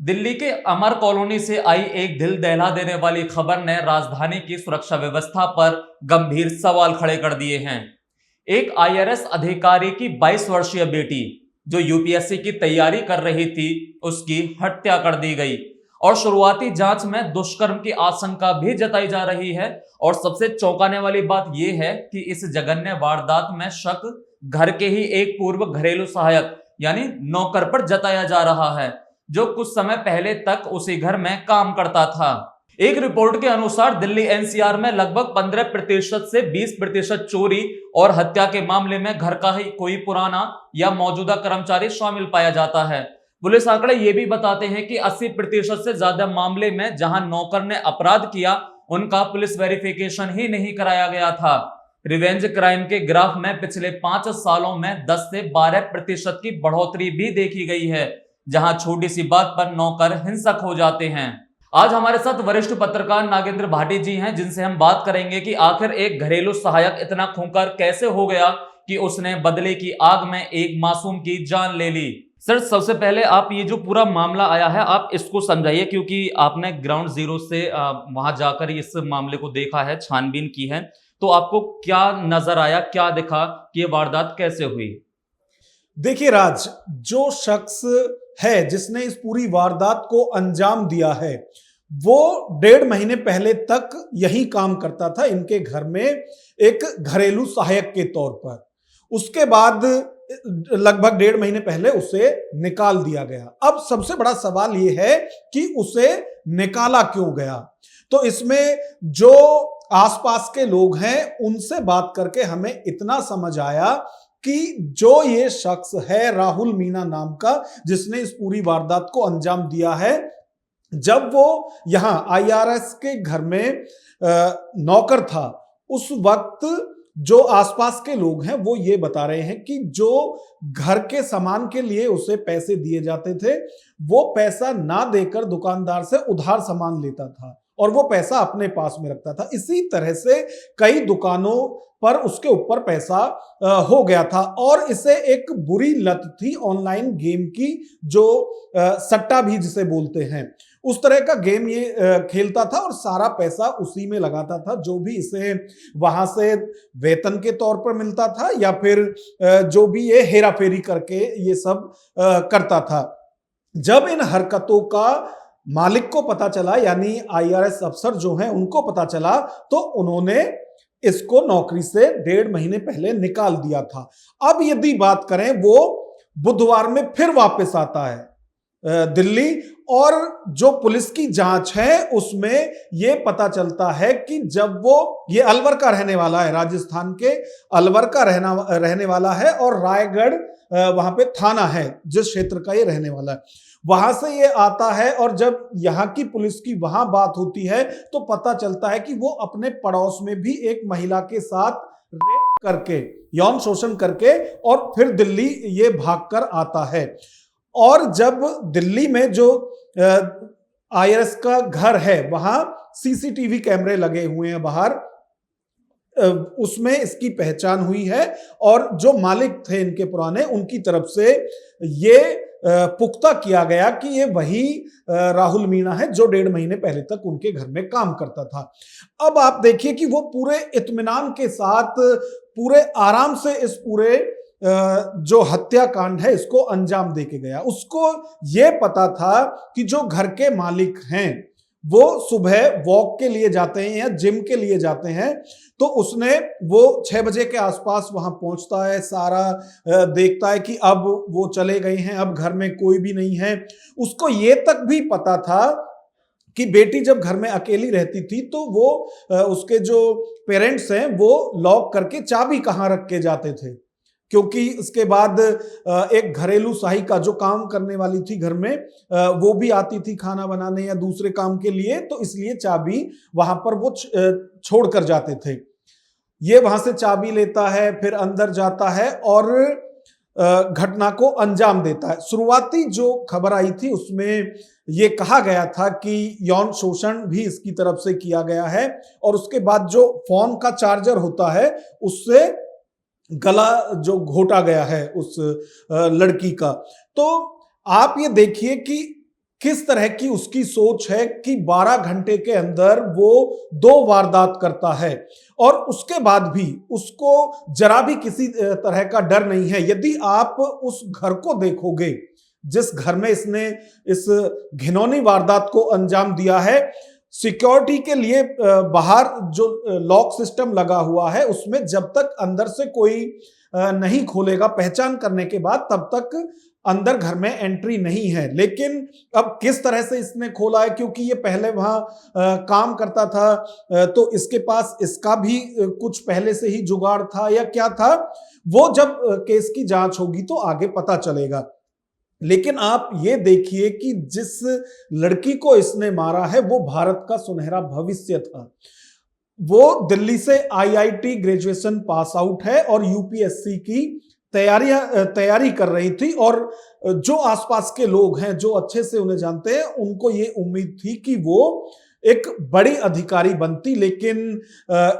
दिल्ली के अमर कॉलोनी से आई एक दिल दहला देने वाली खबर ने राजधानी की सुरक्षा व्यवस्था पर गंभीर सवाल खड़े कर दिए हैं। एक आईआरएस अधिकारी की 22 वर्षीय बेटी जो यूपीएससी की तैयारी कर रही थी, उसकी हत्या कर दी गई और शुरुआती जांच में दुष्कर्म की आशंका भी जताई जा रही है। और सबसे चौंकाने वाली बात यह है कि इस जघन्य वारदात में शक घर के ही एक पूर्व घरेलू सहायक यानी नौकर पर जताया जा रहा है, जो कुछ समय पहले तक उसी घर में काम करता था। एक रिपोर्ट के अनुसार दिल्ली एनसीआर में लगभग 15% से 20% चोरी और हत्या के मामले में घर का ही कोई पुराना या मौजूदा कर्मचारी शामिल पाया जाता है। पुलिस आंकड़े ये भी बताते हैं कि 80% से ज्यादा मामले में जहां नौकर ने अपराध किया, उनका पुलिस वेरिफिकेशन ही नहीं कराया गया था। रिवेंज क्राइम के ग्राफ में पिछले 5 सालों में 10 से 12% की बढ़ोतरी भी देखी गई है, जहां छोटी सी बात पर नौकर हिंसक हो जाते हैं। आज हमारे साथ वरिष्ठ पत्रकार नागेंद्र भाटी जी हैं, जिनसे हम बात करेंगे कि आखिर एक घरेलू सहायक इतना खूंखार कैसे हो गया कि उसने बदले की आग में एक मासूम की जान ले ली। सर, सबसे पहले आप ये जो पूरा मामला आया है, आप इसको समझाइए, क्योंकि आपने ग्राउंड जीरो से वहां जाकर इस मामले को देखा है, छानबीन की है, तो आपको क्या नजर आया, क्या दिखा कि ये वारदात कैसे हुई? देखिए राज, जो शख्स है जिसने इस पूरी वारदात को अंजाम दिया है, वो 1.5 महीने पहले तक यही काम करता था इनके घर में एक घरेलू सहायक के तौर पर। उसके बाद लगभग 1.5 महीने पहले उसे निकाल दिया गया। अब सबसे बड़ा सवाल यह है कि उसे निकाला क्यों गया। तो इसमें जो आसपास के लोग हैं उनसे बात करके हमें इतना समझ आया कि जो ये शख्स है राहुल मीणा नाम का, जिसने इस पूरी वारदात को अंजाम दिया है, जब वो यहां आईआरएस के घर में नौकर था, उस वक्त जो आसपास के लोग हैं वो ये बता रहे हैं कि जो घर के सामान के लिए उसे पैसे दिए जाते थे, वो पैसा ना देकर दुकानदार से उधार सामान लेता था और वो पैसा अपने पास में रखता था। इसी तरह से कई दुकानों पर उसके ऊपर पैसा हो गया था और इसे एक बुरी लत थी ऑनलाइन गेम की, जो सट्टा भी जिसे बोलते हैं, उस तरह का गेम ये खेलता था और सारा पैसा उसी में लगाता था, जो भी इसे वहां से वेतन के तौर पर मिलता था या फिर जो भी ये हेरा फेरी करके ये सब करता था। जब इन हरकतों का मालिक को पता चला, यानी आईआरएस अफसर जो हैं उनको पता चला, तो उन्होंने इसको नौकरी से 1.5 महीने पहले निकाल दिया था। अब यदि बात करें, वो बुधवार में फिर वापस आता है दिल्ली, और जो पुलिस की जांच है उसमें यह पता चलता है कि जब ये अलवर का रहने वाला है, राजस्थान के अलवर का रहने वाला है और रायगढ़ वहां पे थाना है जिस क्षेत्र का ये रहने वाला है, वहां से ये आता है। और जब यहाँ की पुलिस की वहां बात होती है तो पता चलता है कि वो अपने पड़ोस में भी एक महिला के साथ रेप करके, यौन शोषण करके, और फिर दिल्ली ये भागकर आता है। और जब दिल्ली में जो आईआरएस का घर है वहां सीसीटीवी कैमरे लगे हुए हैं बाहर, उसमें इसकी पहचान हुई है और जो मालिक थे इनके पुराने, उनकी तरफ से ये पुख्ता किया गया कि ये वही राहुल मीणा है जो 1.5 महीने पहले तक उनके घर में काम करता था। अब आप देखिए कि वो पूरे इत्मीनान के साथ, पूरे आराम से इस पूरे जो हत्याकांड है इसको अंजाम देके गया। उसको ये पता था कि जो घर के मालिक हैं वो सुबह वॉक के लिए जाते हैं या जिम के लिए जाते हैं, तो उसने वो 6 बजे के आसपास वहां पहुंचता है, सारा देखता है कि अब वो चले गए हैं, अब घर में कोई भी नहीं है। उसको ये तक भी पता था कि बेटी जब घर में अकेली रहती थी तो वो उसके जो पेरेंट्स हैं वो लॉक करके चाबी कहाँ रख के जाते थे, क्योंकि इसके बाद एक घरेलू सहायिका जो काम करने वाली थी घर में, वो भी आती थी खाना बनाने या दूसरे काम के लिए, तो इसलिए चाबी वहां पर वो छोड़ कर जाते थे। ये वहां से चाबी लेता है, फिर अंदर जाता है और घटना को अंजाम देता है। शुरुआती जो खबर आई थी उसमें ये कहा गया था कि यौन शोषण भी इसकी तरफ से किया गया है, और उसके बाद जो फोन का चार्जर होता है उससे गला जो घोटा गया है उस लड़की का। तो आप ये देखिए कि किस तरह की उसकी सोच है कि 12 घंटे के अंदर वो 2 वारदात करता है और उसके बाद भी उसको जरा भी किसी तरह का डर नहीं है। यदि आप उस घर को देखोगे जिस घर में इसने इस घिनौनी वारदात को अंजाम दिया है, सिक्योरिटी के लिए बाहर जो लॉक सिस्टम लगा हुआ है उसमें जब तक अंदर से कोई नहीं खोलेगा पहचान करने के बाद, तब तक अंदर घर में एंट्री नहीं है। लेकिन अब किस तरह से इसने खोला है, क्योंकि ये पहले वहां काम करता था तो इसके पास इसका भी कुछ पहले से ही जुगाड़ था या क्या था, वो जब केस की जांच होगी तो आगे पता चलेगा। लेकिन आप ये देखिए कि जिस लड़की को इसने मारा है वो भारत का सुनहरा भविष्य था। वो दिल्ली से आईआईटी ग्रेजुएशन पास आउट है और यूपीएससी की तैयारी कर रही थी, और जो आसपास के लोग हैं जो अच्छे से उन्हें जानते हैं उनको ये उम्मीद थी कि वो एक बड़ी अधिकारी बनती, लेकिन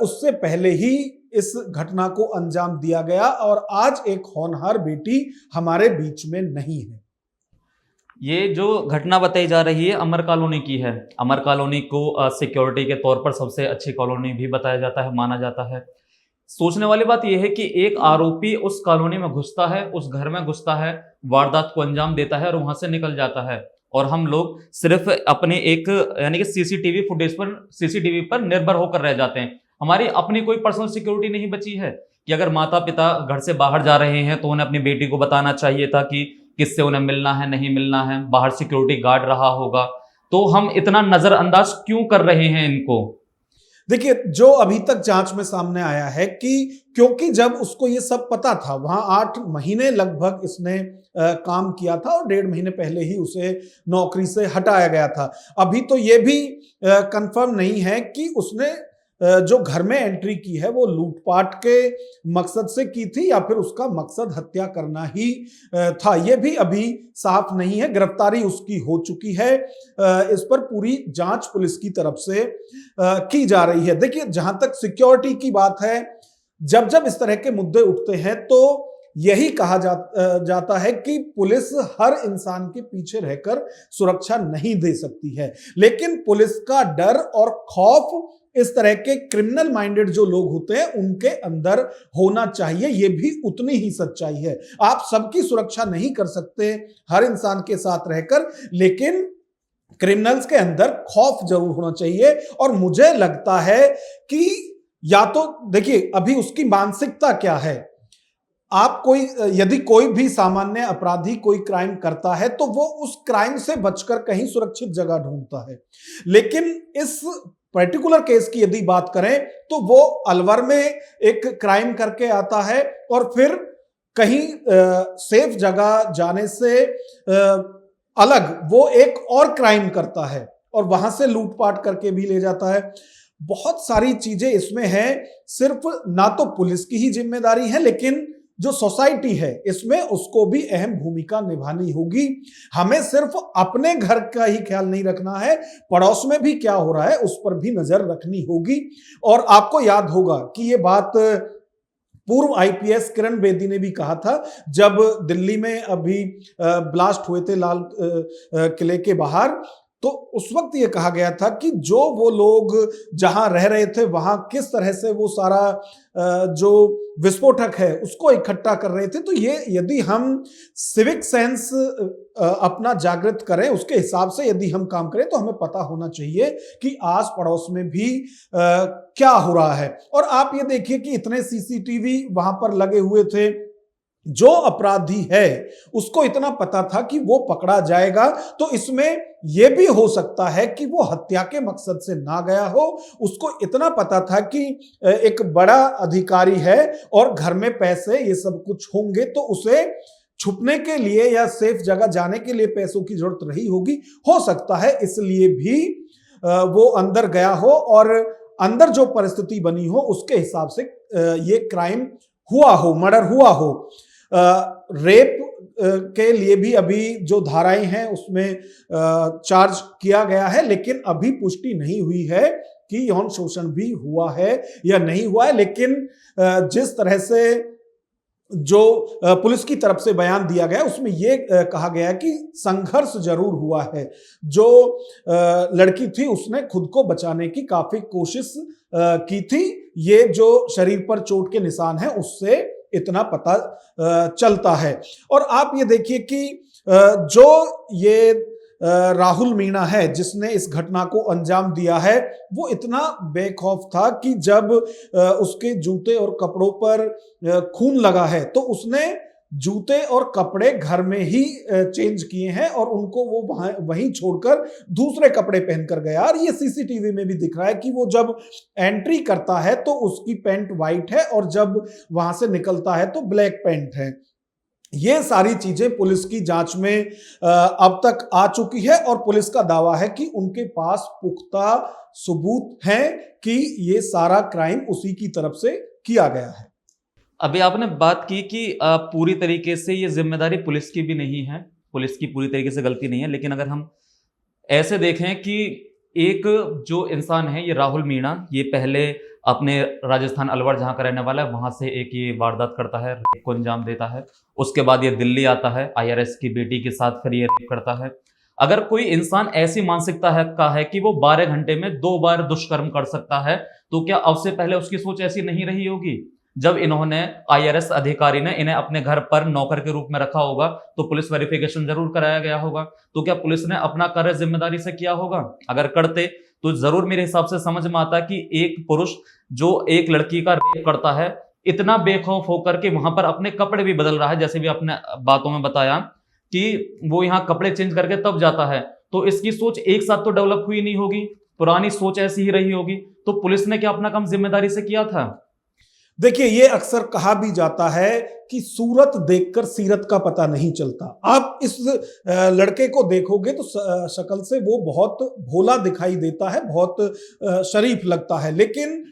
उससे पहले ही इस घटना को अंजाम दिया गया और आज एक होनहार बेटी हमारे बीच में नहीं है। ये जो घटना बताई जा रही है अमर कॉलोनी की है। अमर कॉलोनी को सिक्योरिटी के तौर पर सबसे अच्छी कॉलोनी भी बताया जाता है, माना जाता है। सोचने वाली बात यह है कि एक आरोपी उस कॉलोनी में घुसता है, उस घर में घुसता है, वारदात को अंजाम देता है और वहां से निकल जाता है, और हम लोग सिर्फ अपने एक यानी कि सीसीटीवी पर निर्भर होकर रह जाते हैं। हमारी अपनी कोई पर्सनल सिक्योरिटी नहीं बची है कि अगर माता पिता घर से बाहर जा रहे हैं तो उन्हें अपनी बेटी को बताना चाहिए था कि किससे उन्हें मिलना है, नहीं मिलना है, बाहर सिक्योरिटी गार्ड रहा होगा। तो हम इतना नजरअंदाज क्यों कर रहे हैं इनको? देखिए, जो अभी तक जांच में सामने आया है कि क्योंकि जब उसको ये सब पता था, वहां 8 महीने लगभग इसने काम किया था और 1.5 महीने पहले ही उसे नौकरी से हटाया गया था। अभी तो ये भी कंफर्म नहीं है कि उसने जो घर में एंट्री की है वो लूटपाट के मकसद से की थी या फिर उसका मकसद हत्या करना ही था। ये भी अभी साफ नहीं है। गिरफ्तारी उसकी हो चुकी है, इस पर पूरी जांच पुलिस की तरफ से की जा रही है। देखिए, जहां तक सिक्योरिटी की बात है, जब जब इस तरह के मुद्दे उठते हैं तो यही कहा जाता है कि पुलिस हर इंसान के पीछे रहकर सुरक्षा नहीं दे सकती है, लेकिन पुलिस का डर और खौफ इस तरह के क्रिमिनल माइंडेड जो लोग होते हैं उनके अंदर होना चाहिए। यह भी उतनी ही सच्चाई है। आप सबकी सुरक्षा नहीं कर सकते हर इंसान के साथ रहकर, लेकिन क्रिमिनल्स के अंदर खौफ जरूर होना चाहिए। और मुझे लगता है कि या तो देखिए अभी उसकी मानसिकता क्या है। आप यदि कोई भी सामान्य अपराधी कोई क्राइम करता है तो वो उस क्राइम से बचकर कहीं सुरक्षित जगह ढूंढता है, लेकिन इस पर्टिकुलर केस की यदि बात करें तो वो अलवर में एक क्राइम करके आता है और फिर कहीं सेफ जगह जाने से अलग वो एक और क्राइम करता है और वहां से लूटपाट करके भी ले जाता है। बहुत सारी चीजें इसमें हैं। सिर्फ ना तो पुलिस की ही जिम्मेदारी है, लेकिन जो सोसाइटी है इसमें उसको भी अहम भूमिका निभानी होगी। हमें सिर्फ अपने घर का ही ख्याल नहीं रखना है, पड़ोस में भी क्या हो रहा है उस पर भी नजर रखनी होगी। और आपको याद होगा कि ये बात पूर्व आईपीएस किरण बेदी ने भी कहा था जब दिल्ली में अभी ब्लास्ट हुए थे लाल किले के बाहर। तो उस वक्त ये कहा गया था कि जो वो लोग जहां रह रहे थे वहां किस तरह से वो सारा जो विस्फोटक है उसको इकट्ठा कर रहे थे। तो ये यदि हम सिविक सेंस अपना जागृत करें, उसके हिसाब से यदि हम काम करें तो हमें पता होना चाहिए कि आस पड़ोस में भी क्या हो रहा है। और आप ये देखिए कि इतने सीसीटीवी वहां पर लगे हुए थे, जो अपराधी है उसको इतना पता था कि वो पकड़ा जाएगा। तो इसमें यह भी हो सकता है कि वो हत्या के मकसद से ना गया हो, उसको इतना पता था कि एक बड़ा अधिकारी है और घर में पैसे ये सब कुछ होंगे, तो उसे छुपने के लिए या सेफ जगह जाने के लिए पैसों की जरूरत रही होगी। हो सकता है इसलिए भी वो अंदर गया हो और अंदर जो परिस्थिति बनी हो उसके हिसाब से ये क्राइम हुआ हो, मर्डर हुआ हो। रेप के लिए भी अभी जो धाराएं हैं उसमें चार्ज किया गया है, लेकिन अभी पुष्टि नहीं हुई है कि यौन शोषण भी हुआ है या नहीं हुआ है। लेकिन जिस तरह से जो पुलिस की तरफ से बयान दिया गया उसमें यह कहा गया है कि संघर्ष जरूर हुआ है। जो लड़की थी उसने खुद को बचाने की काफी कोशिश की थी। ये जो शरीर पर चोट के निशान है उससे इतना पता चलता है। और आप ये देखिए कि जो ये राहुल मीणा है जिसने इस घटना को अंजाम दिया है, वो इतना बेखौफ था कि जब उसके जूते और कपड़ों पर खून लगा है तो उसने जूते और कपड़े घर में ही चेंज किए हैं और उनको वो वहीं छोड़कर दूसरे कपड़े पहनकर गया। और ये सीसीटीवी में भी दिख रहा है कि वो जब एंट्री करता है तो उसकी पैंट वाइट है और जब वहां से निकलता है तो ब्लैक पैंट है। ये सारी चीजें पुलिस की जांच में अब तक आ चुकी है और पुलिस का दावा है कि उनके पास पुख्ता सबूत हैं कि ये सारा क्राइम उसी की तरफ से किया गया है। अभी आपने बात की कि पूरी तरीके से ये जिम्मेदारी पुलिस की भी नहीं है, पुलिस की पूरी तरीके से गलती नहीं है, लेकिन अगर हम ऐसे देखें कि एक जो इंसान है ये राहुल मीणा, ये पहले अपने राजस्थान अलवर जहां का रहने वाला है वहां से एक ये वारदात करता है, रेप को अंजाम देता है। उसके बाद ये दिल्ली आता है, आईआरएस की बेटी के साथ फिर ये रेप करता है। अगर कोई इंसान ऐसी मानसिकता है कि वो 12 घंटे में 2 बार दुष्कर्म कर सकता है, तो क्या अब से पहले उसकी सोच ऐसी नहीं रही होगी? जब इन्होंने आईआरएस अधिकारी ने इन्हें अपने घर पर नौकर के रूप में रखा होगा तो पुलिस वेरिफिकेशन जरूर कराया गया होगा। तो क्या पुलिस ने अपना कार्य जिम्मेदारी से किया होगा? अगर करते तो जरूर मेरे हिसाब से समझ में आता कि एक पुरुष जो एक लड़की का रेप करता है, इतना बेखौफ होकर के वहां पर अपने कपड़े भी बदल रहा है, जैसे भी अपने बातों में बताया कि वो यहाँ कपड़े चेंज करके तब जाता है, तो इसकी सोच एक साथ तो डेवलप हुई नहीं होगी, पुरानी सोच ऐसी ही रही होगी। तो पुलिस ने क्या अपना काम जिम्मेदारी से किया था? देखिए, ये अक्सर कहा भी जाता है कि सूरत देखकर सीरत का पता नहीं चलता। आप इस लड़के को देखोगे तो शक्ल से वो बहुत भोला दिखाई देता है, बहुत शरीफ लगता है, लेकिन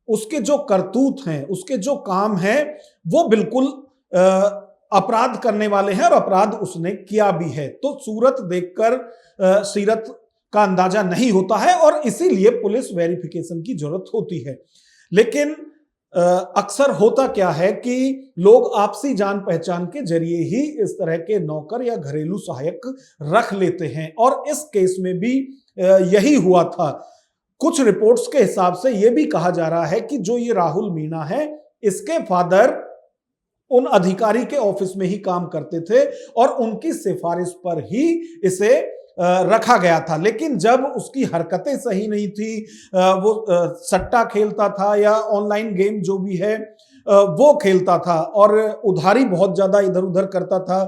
उसके जो करतूत हैं, उसके जो काम हैं, वो बिल्कुल अपराध करने वाले हैं और अपराध उसने किया भी है। तो सूरत देखकर सीरत का अंदाजा नहीं होता है और इसीलिए पुलिस वेरिफिकेशन की जरूरत होती है। लेकिन अक्सर होता क्या है कि लोग आपसी जान पहचान के जरिए ही इस तरह के नौकर या घरेलू सहायक रख लेते हैं और इस केस में भी यही हुआ था। कुछ रिपोर्ट्स के हिसाब से यह भी कहा जा रहा है कि जो ये राहुल मीणा है, इसके फादर उन अधिकारी के ऑफिस में ही काम करते थे और उनकी सिफारिश पर ही इसे रखा गया था। लेकिन जब उसकी हरकतें सही नहीं थी, वो सट्टा खेलता था या ऑनलाइन गेम जो भी है वो खेलता था और उधारी बहुत ज्यादा इधर उधर करता था,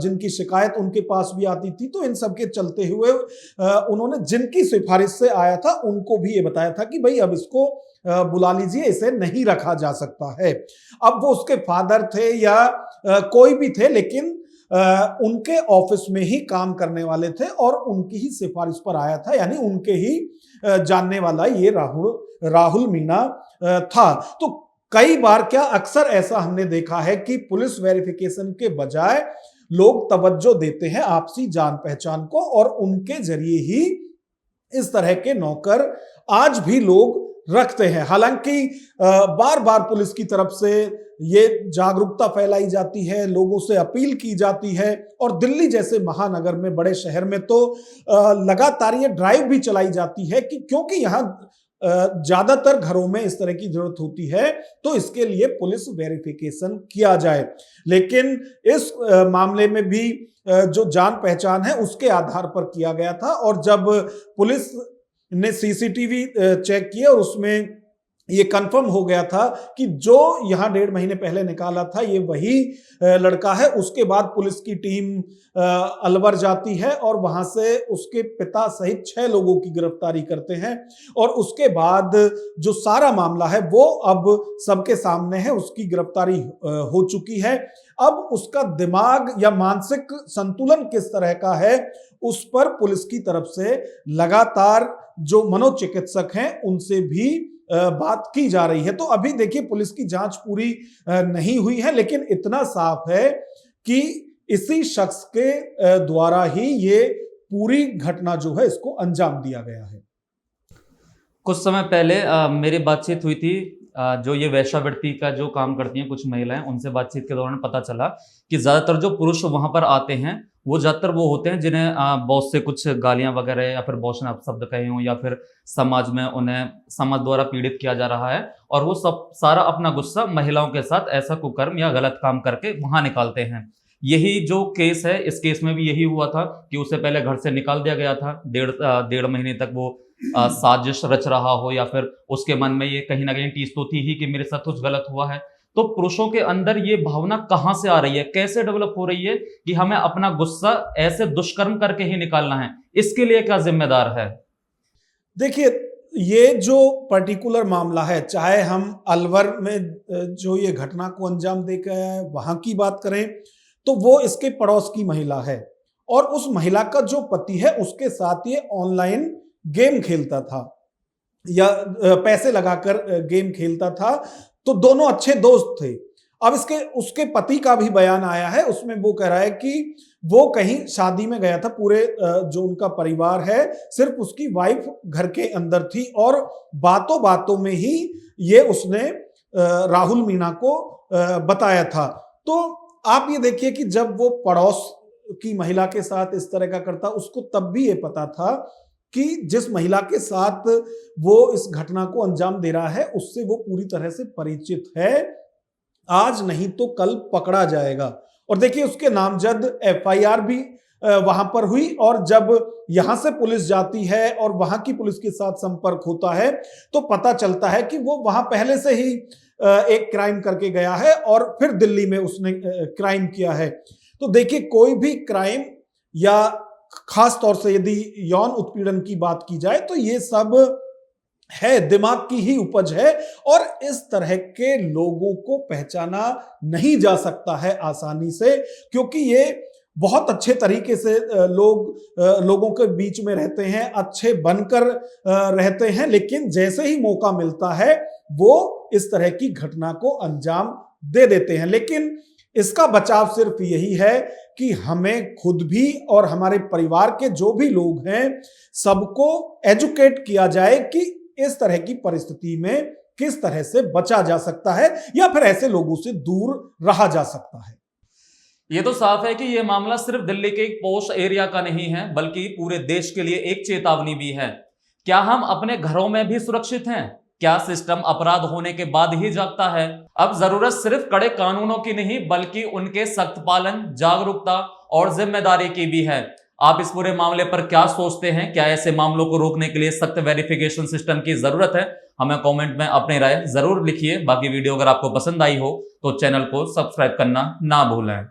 जिनकी शिकायत उनके पास भी आती थी। तो इन सब के चलते हुए उन्होंने जिनकी सिफारिश से आया था उनको भी ये बताया था कि भाई अब इसको बुला लीजिए, इसे नहीं रखा जा सकता है। अब वो उसके फादर थे या कोई भी थे, लेकिन उनके ऑफिस में ही काम करने वाले थे और उनकी ही सिफारिश पर आया था, यानी उनके ही जानने वाला ये राहुल मीणा था। तो कई बार क्या अक्सर ऐसा हमने देखा है कि पुलिस वेरिफिकेशन के बजाय लोग तवज्जो देते हैं आपसी जान पहचान को और उनके जरिए ही इस तरह के नौकर आज भी लोग रखते हैं। हालांकि बार बार पुलिस की तरफ से ये जागरूकता फैलाई जाती है, लोगों से अपील की जाती है और दिल्ली जैसे महानगर में, बड़े शहर में तो लगातार ये ड्राइव भी चलाई जाती है कि क्योंकि यहाँ ज्यादातर घरों में इस तरह की जरूरत होती है तो इसके लिए पुलिस वेरिफिकेशन किया जाए। लेकिन इस मामले में भी जो जान पहचान है उसके आधार पर किया गया था और जब पुलिस ने सीसीटीवी चेक किया और उसमें ये कंफर्म हो गया था कि जो यहां 1.5 महीने पहले निकाला था ये वही लड़का है, उसके बाद पुलिस की टीम अलवर जाती है और वहां से उसके पिता सहित 6 लोगों की गिरफ्तारी करते हैं और उसके बाद जो सारा मामला है वो अब सबके सामने है, उसकी गिरफ्तारी हो चुकी है। अब उसका दिमाग या मानसिक संतुलन किस तरह का है उस पर पुलिस की तरफ से लगातार जो मनोचिकित्सक हैं उनसे भी बात की जा रही है। तो अभी देखिए पुलिस की जांच पूरी नहीं हुई है, लेकिन इतना साफ है कि इसी शख्स के द्वारा ही ये पूरी घटना जो है इसको अंजाम दिया गया है। कुछ समय पहले मेरी बातचीत हुई थी जो ये वेश्यावृत्ति का जो काम करती हैं कुछ महिलाएं, उनसे बातचीत के दौरान पता चला कि ज्यादातर जो पुरुष वहां पर आते हैं वो ज्यादातर वो होते हैं जिन्हें बॉस से कुछ गालियां वगैरह या फिर बॉस ने अपशब्द कहे हों, या फिर समाज में उन्हें समाज द्वारा पीड़ित किया जा रहा है, और वो सब सारा अपना गुस्सा महिलाओं के साथ ऐसा कुकर्म या गलत काम करके वहां निकालते हैं। यही जो केस है, इस केस में भी यही हुआ था कि उसे पहले घर से निकाल दिया गया था। डेढ़ महीने तक वो साजिश रच रहा हो, या फिर उसके मन में ये कहीं ना कहीं टीस तो थी ही कि मेरे साथ कुछ गलत हुआ है। तो पुरुषों के अंदर ये भावना कहां से आ रही है, कैसे डेवलप हो रही है कि हमें अपना गुस्सा ऐसे दुष्कर्म करके ही निकालना है? इसके लिए क्या जिम्मेदार है? देखिए, ये जो पर्टिकुलर मामला है, चाहे हम अलवर में जो ये घटना को अंजाम दे के आया है वहां की बात करें, तो वो इसके पड़ोस की महिला है, और उस महिला का जो पति है उसके साथ ये ऑनलाइन गेम खेलता था या पैसे लगाकर गेम खेलता था, तो दोनों अच्छे दोस्त थे। अब उसके पति का भी बयान आया है, उसमें वो कह रहा है कि वो कहीं शादी में गया था, पूरे जो उनका परिवार है सिर्फ उसकी वाइफ घर के अंदर थी, और बातों बातों में ही ये उसने राहुल मीणा को बताया था। तो आप ये देखिए कि जब वो पड़ोस की महिला के साथ इस तरह का करता, उसको तब भी ये पता था कि जिस महिला के साथ वो इस घटना को अंजाम दे रहा है उससे वो पूरी तरह से परिचित है, आज नहीं तो कल पकड़ा जाएगा। और देखिए, उसके नामजद एफआईआर भी वहां पर हुई, और जब यहां से पुलिस जाती है और वहां की पुलिस के साथ संपर्क होता है तो पता चलता है कि वो वहां पहले से ही एक क्राइम करके गया है और फिर दिल्ली में उसने क्राइम किया है। तो देखिए, कोई भी क्राइम या खास तौर से यदि यौन उत्पीड़न की बात की जाए तो ये सब है दिमाग की ही उपज है, और इस तरह के लोगों को पहचाना नहीं जा सकता है आसानी से, क्योंकि ये बहुत अच्छे तरीके से लोगों के बीच में रहते हैं, अच्छे बनकर रहते हैं, लेकिन जैसे ही मौका मिलता है वो इस तरह की घटना को अंजाम दे देते हैं। लेकिन इसका बचाव सिर्फ यही है कि हमें खुद भी और हमारे परिवार के जो भी लोग हैं सबको एजुकेट किया जाए कि इस तरह की परिस्थिति में किस तरह से बचा जा सकता है या फिर ऐसे लोगों से दूर रहा जा सकता है। ये तो साफ है कि ये मामला सिर्फ दिल्ली के एक पॉश एरिया का नहीं है, बल्कि पूरे देश के लिए एक चेतावनी भी है। क्या हम अपने घरों में भी सुरक्षित हैं? क्या सिस्टम अपराध होने के बाद ही जागता है? अब जरूरत सिर्फ कड़े कानूनों की नहीं, बल्कि उनके सख्त पालन, जागरूकता और जिम्मेदारी की भी है। आप इस पूरे मामले पर क्या सोचते हैं? क्या ऐसे मामलों को रोकने के लिए सख्त वेरिफिकेशन सिस्टम की जरूरत है? हमें कमेंट में अपनी राय जरूर लिखिए। बाकी वीडियो अगर आपको पसंद आई हो तो चैनल को सब्सक्राइब करना ना भूलें।